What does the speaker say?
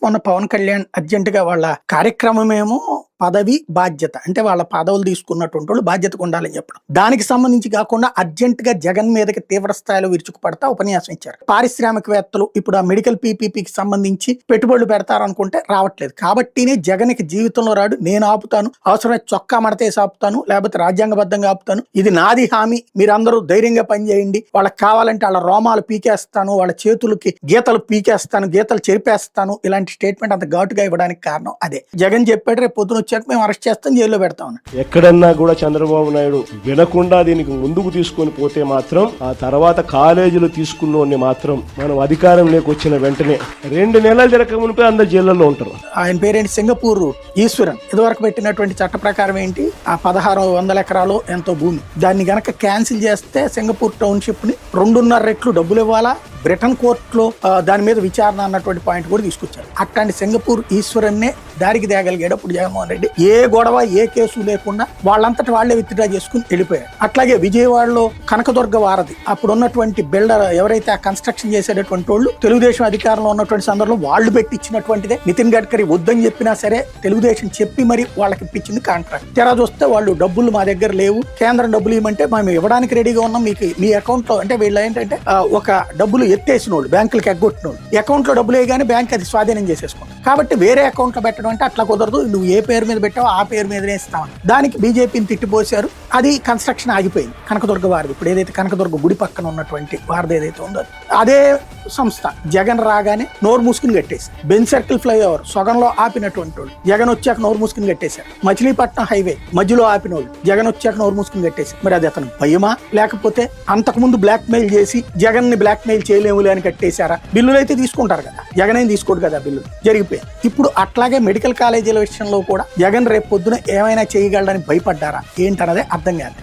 మొన్న పవన్ కళ్యాణ్ అర్జెంటుగా వాళ్ళ కార్యక్రమమేమో పదవి బాధ్యత, అంటే వాళ్ళ పదవులు తీసుకున్నటువంటి వాళ్ళు బాధ్యతగా ఉండాలని చెప్పడం. దానికి సంబంధించి కాకుండా అర్జెంటుగా జగన్ మీదకి తీవ్ర స్థాయిలో విరుచుకుపడతా ఉపన్యాసం ఇచ్చారు. పారిశ్రామికవేత్తలు ఇప్పుడు ఆ మెడికల్ పీపీపీకి సంబంధించి పెట్టుబడులు పెడతారనుకుంటే రావట్లేదు. కాబట్టినే జగన్కి జీవితంలో రాడు, నేను ఆపుతాను, అవసరమైతే చొక్కా మడతేసి ఆపుతాను, లేకపోతే రాజ్యాంగబద్ధంగా ఆపుతాను, ఇది నాది హామీ, మీరందరూ ధైర్యంగా పనిచేయండి, వాళ్ళకి కావాలంటే వాళ్ళ రోమాలు పీకేస్తాను, వాళ్ళ చేతులకి గీతలు పీకేస్తాను, గీతలు చెరిపేస్తాను, ఇలాంటి స్టేట్మెంట్ అంత ఘాటుగా ఇవ్వడానికి కారణం అదే. జగన్ చెప్పాడు రేపు పొద్దున వచ్చాక మేము అరెస్ట్ చేస్తాం, జైల్లో పెడతాం. ఎక్కడన్నా కూడా చంద్రబాబు నాయుడు వినకుండా దీనికి ముందుకు తీసుకొని పోతే మాత్రం ఆ తర్వాత కాలేజీలు తీసుకున్నోని మాత్రం మనం అధికారం లేకొచ్చిన వెంటనే 2 నెలలు జరగక మునిపే అందరు జైల్లో ఉంటారు. ఆయన పేరేంటి, సింగపూర్ ఈశ్వరన్. ఇదివరకు పెట్టినటువంటి చట్ట ప్రకారం ఏంటి, ఆ 1600 ఎకరాలు ఎంతో భూమి, దాన్ని గనక క్యాన్సిల్ చేస్తే సింగపూర్ టౌన్షిప్ ని 2.5 రెట్లు డబ్బులు ఇవ్వాలా, బ్రిటన్ కోర్టులో దాని మీద విచారణ అన్నటువంటి పాయింట్ కూడా తీసుకొచ్చారు. అట్లాంటి సింగపూర్ ఈశ్వరన్నే దారికి తేగలిగాడు అప్పుడు జగన్మోహన్ రెడ్డి. ఏ గొడవ ఏ కేసు లేకుండా వాళ్ళంతటి వాళ్లే విత్డ్రా చేసుకుని వెళ్ళిపోయారు. అట్లాగే విజయవాడలో కనకదుర్గ వారధి అప్పుడు ఉన్నటువంటి బిల్డర్ ఎవరైతే ఆ కన్స్ట్రక్షన్ చేసేటటువంటి వాళ్ళు తెలుగుదేశం అధికారంలో ఉన్నటువంటి సందర్భంలో వాళ్ళు పెట్టించినటువంటిదే. నితిన్ గడ్కరీ వద్దని చెప్పినా సరే తెలుగుదేశం చెప్పి మరి వాళ్ళకి ఇప్పించింది కాంట్రాక్ట్. తెరా చూస్తే వాళ్ళు డబ్బులు మా దగ్గర లేవు, కేంద్రం డబ్బులు ఇవ్వమంటే మేము ఇవ్వడానికి రెడీగా ఉన్నాం, మీకు మీ అకౌంట్ లో, అంటే వీళ్ళు ఏంటంటే ఒక డబ్బులు ఎత్తేసిన వాళ్ళు, బ్యాంకులకు ఎగ్గొట్టిన వాళ్ళు అకౌంట్ లో డబ్బులు వేయగానే బ్యాంక్ అది స్వాధీనం చేసేసుకుంటాం. కాబట్టి వేరే అకౌంట్ లో పెట్టడం అంటే అట్లా కుదరదు, నువ్వు ఏ పేరు మీద పెట్టావో ఆ పేరు మీదనే ఇస్తామని దానికి బీజేపీని తిట్టిపోశారు. అది కన్స్ట్రక్షన్ ఆగిపోయింది. కనకదుర్గ వారిది ఇప్పుడు ఏదైతే కనకదుర్గ గుడి పక్కన ఉన్నటువంటి వారిది ఏదైతే ఉందో అదే సంస్థ జగన్ రాగానే నోరు మూసుకుని కట్టేసి, బెన్ సర్కిల్ ఫ్లైఓవర్ సగంలో ఆపినటువంటి వాళ్ళు జగన్ వచ్చాక నోరు మూసుకుని కట్టేశారు. మచిలీపట్నం హైవే మధ్యలో ఆపిన వాళ్ళు జగన్ వచ్చాక నోరు మూసుకుని కట్టేసి, మరి అది అతను భయమా లేకపోతే అంతకుముందు బ్లాక్ మెయిల్ చేసి జగన్ ని బ్లాక్ మెయిల్ చేయలేములే అని కట్టేశారా? బిల్లులు అయితే తీసుకుంటారు కదా, జగన్ ఏం తీసుకోడు కదా, బిల్లులు జరిగిపోయాయి. ఇప్పుడు అట్లాగే మెడికల్ కాలేజీల విషయంలో కూడా జగన్ రేపు పొద్దున ఏమైనా చేయగలడని భయపడ్డారా ఏంటన్నదే అర్థం కాదు.